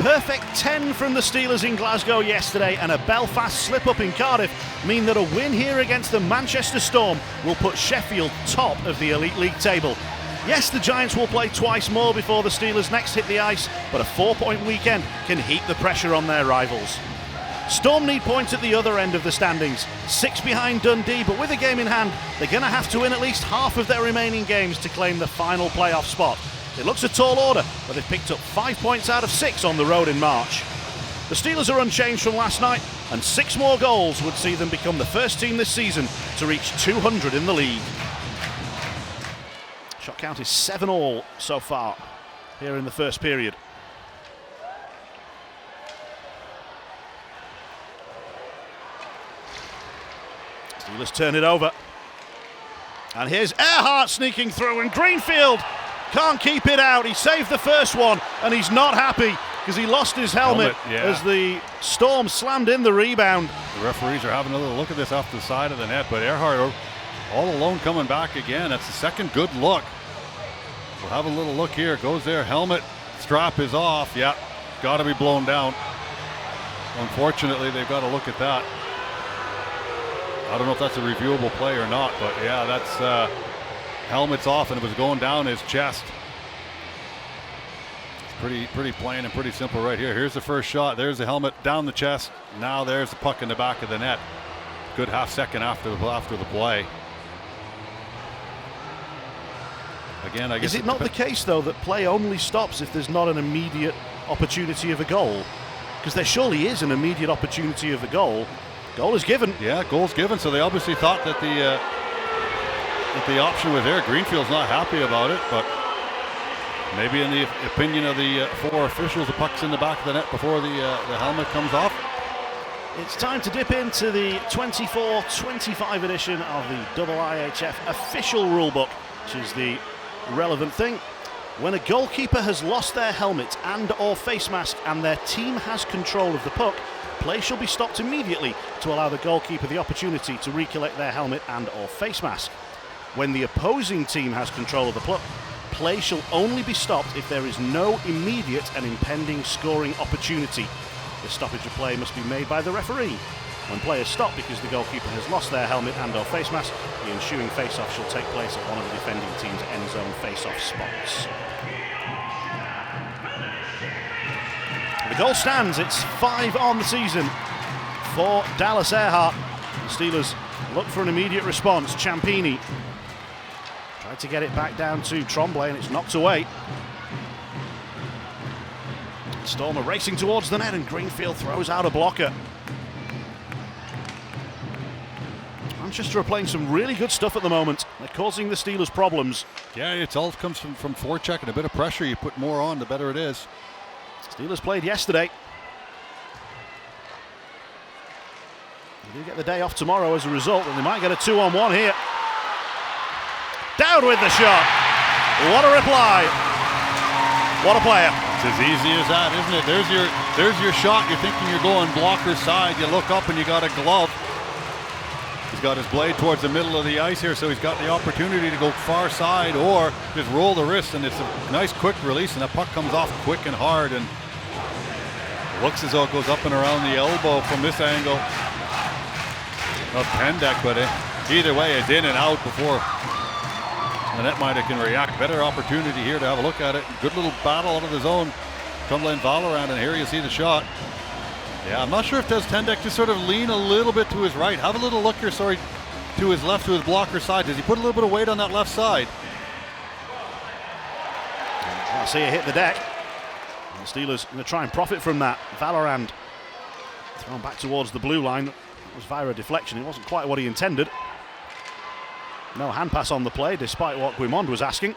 perfect 10 from the Steelers in Glasgow yesterday and a Belfast slip-up in Cardiff mean that a win here against the Manchester Storm will put Sheffield top of the Elite League table. Yes, the Giants will play twice more before the Steelers next hit the ice, but a 4-point weekend can heap the pressure on their rivals. Storm need points at the other end of the standings, 6 behind Dundee, but with a game in hand, they're going to have to win at least half of their remaining games to claim the final playoff spot. It looks a tall order, but they've picked up 5 points out of 6 on the road in March. The Steelers are unchanged from last night, and 6 more goals would see them become the first team this season to reach 200 in the league. Shot count is 7-all so far here in the first period. Steelers turn it over. And here's Earhart sneaking through, and Greenfield can't keep it out. He saved the first one, and he's not happy because he lost his helmet as the Storm slammed in the rebound. The referees are having a little look at this off the side of the net, but Earhart all alone coming back again. That's the second good look. We'll have a little look here. Goes there, helmet, strap is off. Yeah, got to be blown down. Unfortunately, they've got to look at that. I don't know if that's a reviewable play or not, but yeah, that's helmet's off and it was going down his chest. It's pretty plain and pretty simple right here. Here's the first shot. There's the helmet down the chest. Now there's the puck in the back of the net. Good half second after the play. Again, I guess. Is it not the case though that play only stops if there's not an immediate opportunity of a goal? Because there surely is an immediate opportunity of a goal. Goal is given. Yeah, goal's given. So they obviously thought that the option was there. Greenfield's not happy about it, but maybe in the opinion of the 4 officials, the puck's in the back of the net before the helmet comes off. It's time to dip into the 24-25 edition of the IIHF official rulebook, which is the relevant thing. When a goalkeeper has lost their helmet and or face mask and their team has control of the puck, play shall be stopped immediately to allow the goalkeeper the opportunity to recollect their helmet and or face mask. When the opposing team has control of the puck, play shall only be stopped if there is no immediate and impending scoring opportunity. The stoppage of play must be made by the referee. When play is stopped because the goalkeeper has lost their helmet and or face mask, the ensuing face-off shall take place at one of the defending team's end zone face-off spots. The goal stands. It's 5 on the season for Dallas Earhart. The Steelers look for an immediate response. Ciampini tried to get it back down to Tremblay, and it's knocked away. Storm are racing towards the net, and Greenfield throws out a blocker. Manchester are playing some really good stuff at the moment. They're causing the Steelers problems. Yeah, it all comes from forecheck and a bit of pressure. You put more on, the better it is. Steelers played yesterday. They do get the day off tomorrow as a result, and they might get a 2-on-1 here. Down with the shot. What a reply. What a player. It's as easy as that, isn't it? There's your shot. You're thinking you're going blocker side. You look up and you got a glove. He's got his blade towards the middle of the ice here, so he's got the opportunity to go far side or just roll the wrist, and it's a nice quick release, and that puck comes off quick and hard, and looks as though it goes up and around the elbow from this angle of Pendek, but either way, it's in and out before the netminder can react. Better opportunity here to have a look at it. Good little battle out of the zone. Cumberland Valorant, and here you see the shot. Yeah, I'm not sure if does Pendek just sort of lean a little bit to his right. Have a little look here, sorry, to his left, to his blocker side. Does he put a little bit of weight on that left side? I'll see it hit the deck. And the Steelers going to try and profit from that. Valorant thrown back towards the blue line. That was via a deflection. It wasn't quite what he intended. No hand pass on the play, despite what Guimond was asking.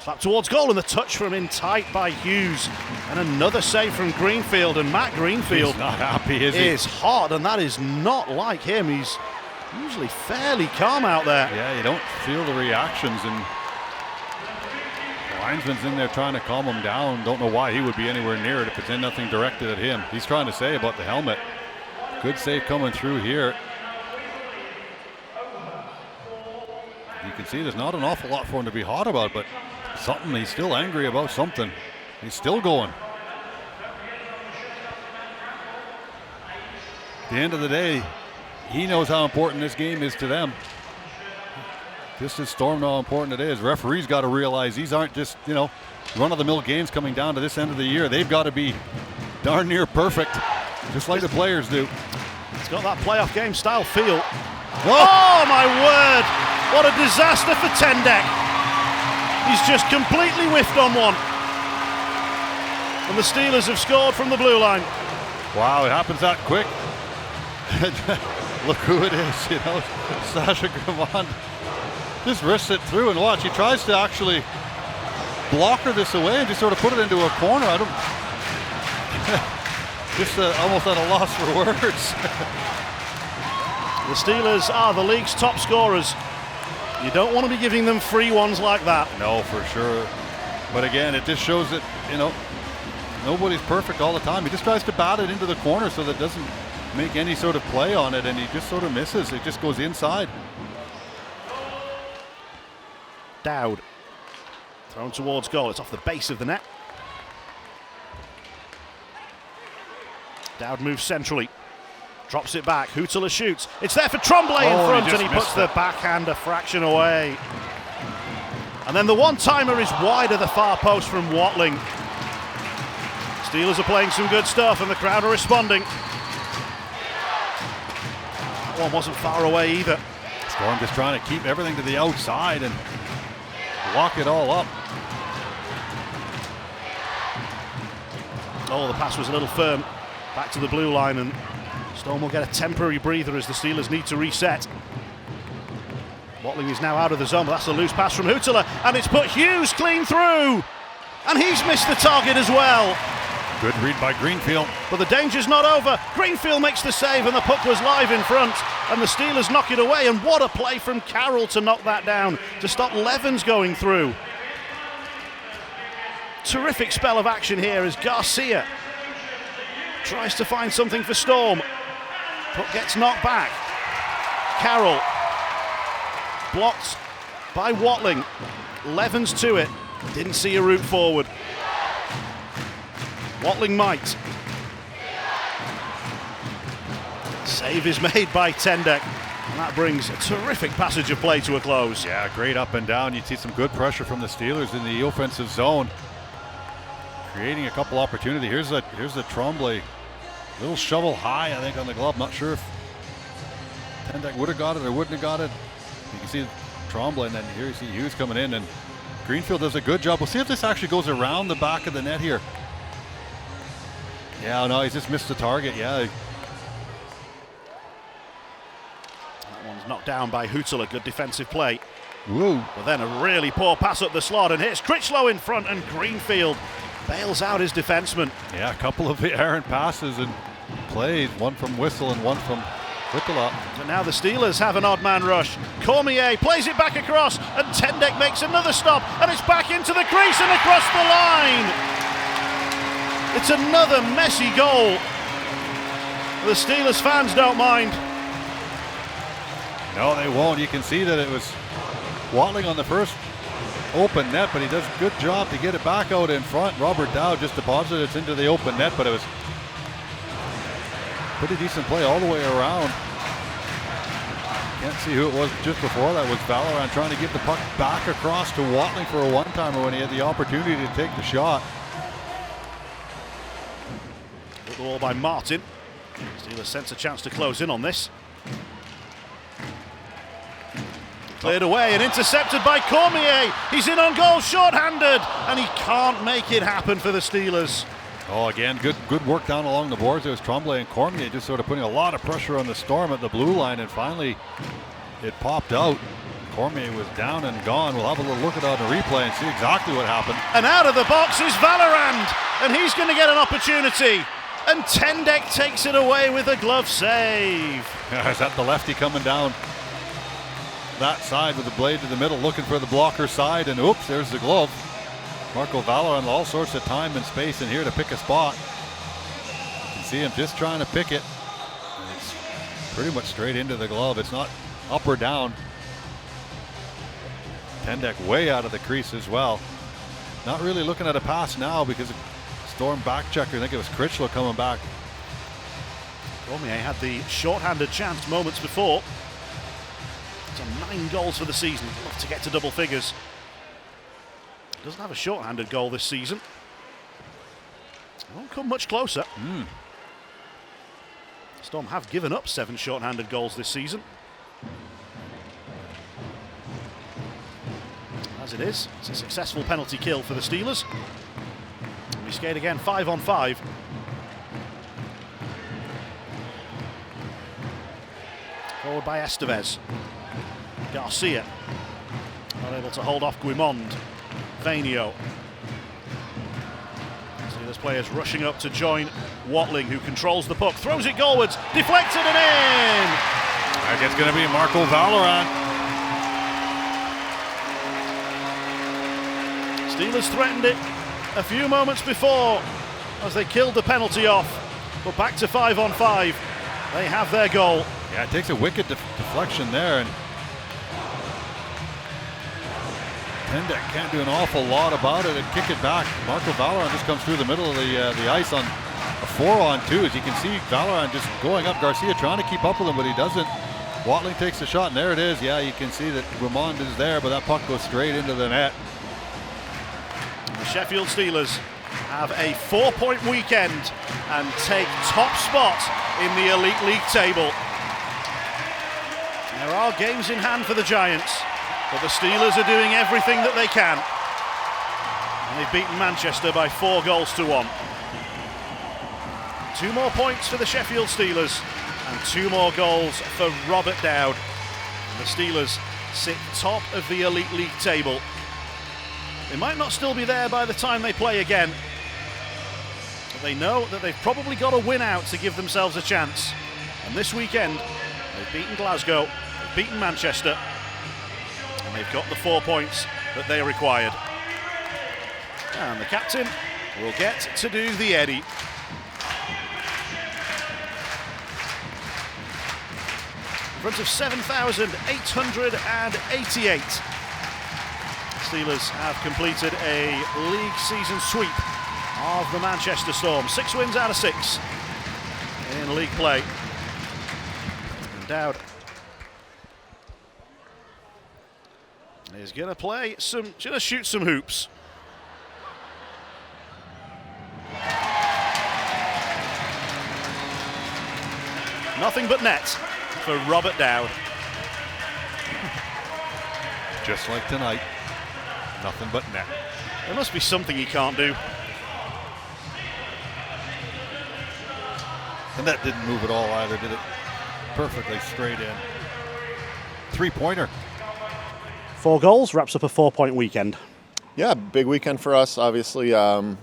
Slap towards goal, and the touch from in tight by Hughes. And another save from Greenfield, and Matt Greenfield He's not happy, is he? Is hot, and that is not like him. He's usually fairly calm out there. Yeah, you don't feel the reactions, and the linesman's in there trying to calm him down. Don't know why he would be anywhere near it if it's nothing directed at him. He's trying to say about the helmet. Good save coming through here. You can see there's not an awful lot for him to be hot about, but something, he's still angry about something. He's still going. the end of the day, he knows how important this game is to them. Just as Storm know how important it is. Referees got to realize these aren't just, run-of-the-mill games coming down to this end of the year. They've got to be darn near perfect, just like the players do. It's got that playoff game style feel. Whoa. Oh my word! What a disaster for Tendek. He's just completely whiffed on one. And the Steelers have scored from the blue line. Wow, it happens that quick. Look who it is, Sasha Gravand just wrists it through, and watch, he tries to actually blocker this away and just sort of put it into a corner. I don't, just almost at a loss for words. The Steelers are the league's top scorers. You don't want to be giving them free ones like that. No, for sure. But again, it just shows that, nobody's perfect all the time. He just tries to bat it into the corner so that it doesn't make any sort of play on it, and he just sort of misses. It just goes inside. Dowd thrown towards goal. It's off the base of the net. Dowd moves centrally, drops it back. Huitala shoots. It's there for Tremblay in front, and he puts the backhand a fraction away. And then the one-timer is wide of the far post from Watling. Steelers are playing some good stuff, and the crowd are responding. That one wasn't far away either. Storm just trying to keep everything to the outside and lock it all up. Oh, the pass was a little firm. Back to the blue line, and Storm will get a temporary breather as the Steelers need to reset. Watling is now out of the zone, but that's a loose pass from Huitala, and it's put Hughes clean through. And he's missed the target as well. Good read by Greenfield. But the danger's not over. Greenfield makes the save, and the puck was live in front, and the Steelers knock it away. And what a play from Carroll to knock that down, to stop Levens going through. Terrific spell of action here as Garcia tries to find something for Storm. Puck gets knocked back. Carroll blocked by Watling. Levens to it. Didn't see a route forward. Watling might. Save is made by Tendek, and that brings a terrific passage of play to a close. Yeah, great up and down. You see some good pressure from the Steelers in the offensive zone, creating a couple opportunities. Here's the Tremblay, little shovel high, I think, on the glove. Not sure if Tendek would have got it or wouldn't have got it. You can see Tremblay, and then here you see Hughes coming in, and Greenfield does a good job. We'll see if this actually goes around the back of the net here. Yeah, no, he's just missed the target. Yeah. That one's knocked down by Huitala. Good defensive play. Woo. But then a really poor pass up the slot, and here's Critchlow in front, and Greenfield bails out his defenseman. Yeah, a couple of errant passes and plays, one from Whistle and one from Huitala. But now the Steelers have an odd man rush. Cormier plays it back across, and Tendek makes another stop, and it's back into the crease and across the line. It's another messy goal. The Steelers fans don't mind. No, they won't. You can see that it was Watling on the first open net, but he does a good job to get it back out in front. Robert Dowd just deposited it into the open net, but it was pretty decent play all the way around. Can't see who it was just before that. Was Valoran trying to get the puck back across to Watling for a one-timer when he had the opportunity to take the shot. Good ball by Martin. Steelers sense a chance to close in on this. Cleared away and intercepted by Cormier. He's in on goal, short-handed, and he can't make it happen for the Steelers. Oh, again, good work down along the boards. There was Tremblay and Cormier just sort of putting a lot of pressure on the Storm at the blue line, and finally it popped out. Cormier was down and gone. We'll have a little look at it on the replay and see exactly what happened. And out of the box is Valorand, and he's going to get an opportunity. And Tendek takes it away with a glove save. Is that the lefty coming down that side with the blade to the middle, looking for the blocker side, and oops, there's the glove. Marco Valorand, all sorts of time and space in here to pick a spot. You can see him just trying to pick it. And it's pretty much straight into the glove. It's not up or down. Tendek way out of the crease as well. Not really looking at a pass now because Storm back checker. I think it was Critchlow coming back. Cormier had the short-handed chance moments before. It's on 9 goals for the season. He'd love to get to double figures. Doesn't have a short-handed goal this season. Won't come much closer. Storm have given up 7 short-handed goals this season. As it is, it's a successful penalty kill for the Steelers. We skate again, 5-on-5. Forward by Estevez. Garcia. Not able to hold off Guimond. Vainio. Steelers players rushing up to join Watling, who controls the puck. Throws it goalwards. Deflected and in! I think it's going to be Marco Valoran. Steelers threatened it a few moments before as they killed the penalty off. But back to 5-on-5. They have their goal. Yeah, it takes a wicked deflection there, and Tendek can't do an awful lot about it and kick it back. Marco Valoran just comes through the middle of the ice on a 4-on-2. As you can see, Valoran just going up. Garcia trying to keep up with him, but he doesn't. Watling takes the shot, and there it is. Yeah, you can see that Guimond is there, but that puck goes straight into the net. The Sheffield Steelers have a 4-point weekend and take top spot in the Elite League table. There are games in hand for the Giants, but the Steelers are doing everything that they can. And they've beaten Manchester by 4-1. 2 more points for the Sheffield Steelers and 2 more goals for Robert Dowd. And the Steelers sit top of the Elite League table. They might not still be there by the time they play again, but they know that they've probably got to win out to give themselves a chance. And this weekend, they've beaten Glasgow, they've beaten Manchester, and they've got the 4 points that they required. And the captain will get to do the Eddie. In front of 7,888. Steelers have completed a league season sweep of the Manchester Storm. 6 wins out of 6 in league play. And Dowd is going to shoot some hoops. Nothing but net for Robert Dowd. Just like tonight. Nothing but net. There must be something he can't do. And that didn't move at all either, did it? Perfectly straight in. 3-pointer. 4 goals, wraps up a 4-point weekend. Yeah, big weekend for us. Obviously,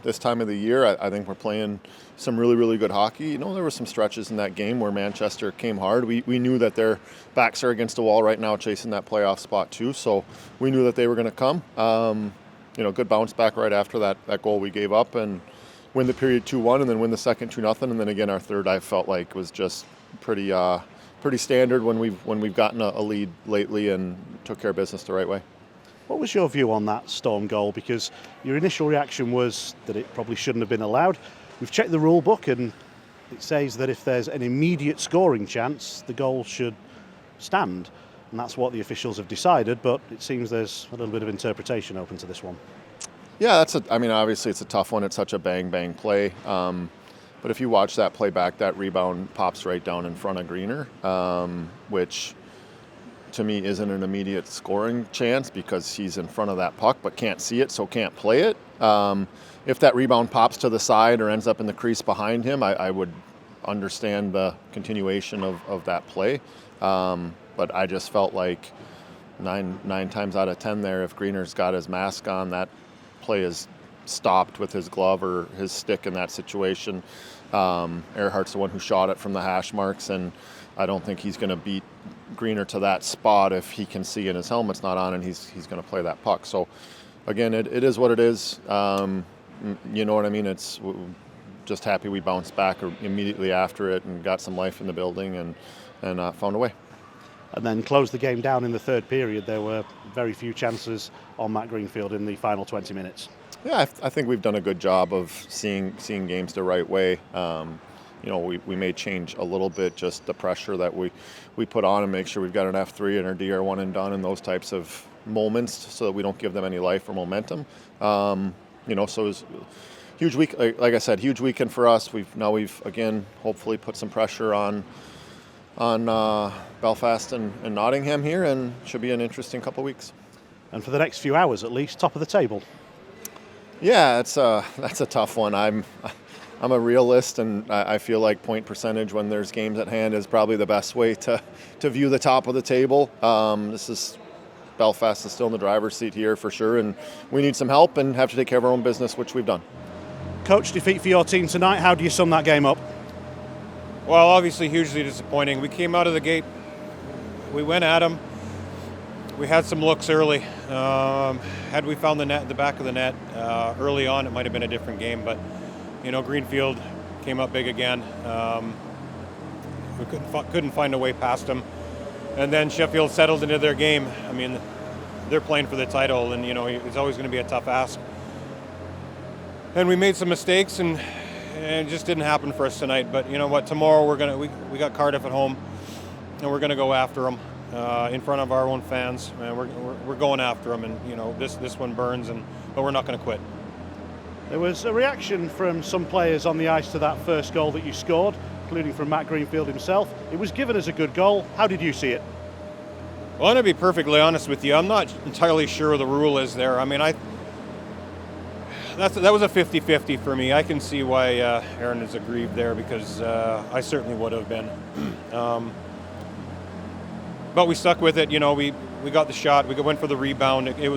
this time of the year, I think we're playing some really, really good hockey. You know, there were some stretches in that game where Manchester came hard. We knew that their backs are against the wall right now, chasing that playoff spot too. So we knew that they were going to come. Good bounce back right after that goal we gave up, and win the period 2-1, and then win the second 2-0, and then again our third I felt like was just pretty standard when we've gotten a lead lately and took care of business the right way. What was your view on that Storm goal? Because your initial reaction was that it probably shouldn't have been allowed. We've checked the rule book and it says that if there's an immediate scoring chance, the goal should stand. And that's what the officials have decided, but it seems there's a little bit of interpretation open to this one. Yeah, obviously it's a tough one. It's such a bang play. But if you watch that play back, that rebound pops right down in front of Greener, which to me isn't an immediate scoring chance because he's in front of that puck but can't see it, so can't play it. If that rebound pops to the side or ends up in the crease behind him, I would understand the continuation of that play. But I just felt like nine times out of 10 there, if Greener's got his mask on, that play is stopped with his glove or his stick in that situation. Earhart's the one who shot it from the hash marks, and I don't think he's going to beat Greener to that spot if he can see and his helmet's not on and he's going to play that puck. So again, it is what it is. You know what I mean? It's just happy we bounced back immediately after it and got some life in the building and found a way. And then closed the game down in the third period. There were very few chances on Matt Greenfield in the final 20 minutes. Yeah, I think we've done a good job of seeing games the right way. we may change a little bit, just the pressure that we put on and make sure we've got an F3 and our DR one and done and those types of moments so that we don't give them any life or momentum. So it was huge week. Like I said, huge weekend for us. We've again hopefully put some pressure on Belfast and Nottingham here, and should be an interesting couple of weeks. And for the next few hours at least, top of the table. Yeah, that's a tough one. I'm a realist, and I feel like point percentage when there's games at hand is probably the best way to view the top of the table. Belfast is still in the driver's seat here for sure, and we need some help and have to take care of our own business, which we've done. Coach, defeat for your team tonight. How do you sum that game up? Well, obviously hugely disappointing. We came out of the gate, we went at them. We had some looks early. Had we found the back of the net early on, it might have been a different game. But Greenfield came up big again. We couldn't find a way past them. And then Sheffield settled into their game. I mean, they're playing for the title, and it's always going to be a tough ask. And we made some mistakes, and it just didn't happen for us tonight. But you know what? Tomorrow we got Cardiff at home, and we're going to go after them in front of our own fans. And we're going after them, and this one burns, but we're not going to quit. There was a reaction from some players on the ice to that first goal that you scored, including from Matt Greenfield himself. It was given as a good goal. How did you see it? Well, I'm going to be perfectly honest with you. I'm not entirely sure the rule is there. I mean, that was a 50-50 for me. I can see why Aaron is aggrieved there, because I certainly would have been. But we stuck with it. We got the shot. We went for the rebound. It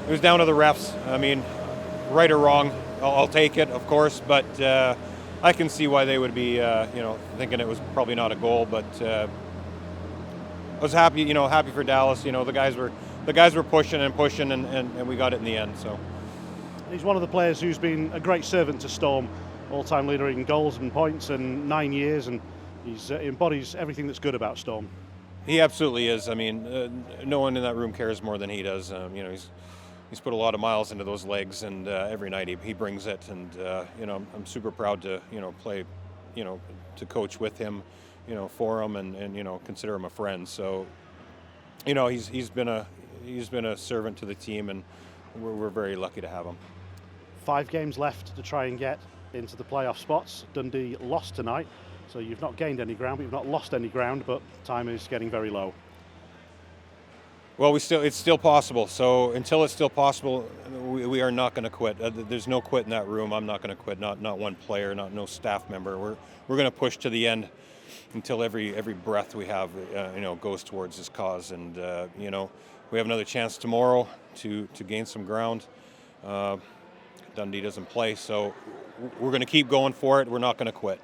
was down to the refs. I mean, right or wrong, I'll take it, of course. But I can see why they would be, thinking it was probably not a goal. But I was happy, happy for Dallas. The guys were pushing and we got it in the end. So. He's one of the players who's been a great servant to Storm, all-time leader in goals and points, and 9 years, and he embodies everything that's good about Storm. He absolutely is. I mean, no one in that room cares more than he does. He's put a lot of miles into those legs, and every night he brings it. And I'm super proud to play, to coach with him, for him, and consider him a friend. So, he's been a servant to the team, and we're very lucky to have him. 5 games left to try and get into the playoff spots. Dundee lost tonight, so you've not gained any ground, but you've not lost any ground, but time is getting very low. Well, it's still possible. So until it's still possible, we are not going to quit. There's no quit in that room. I'm not going to quit. Not one player, no staff member. We're going to push to the end until every breath we have, goes towards this cause. And we have another chance tomorrow to gain some ground. Dundee doesn't play, so we're going to keep going for it. We're not going to quit.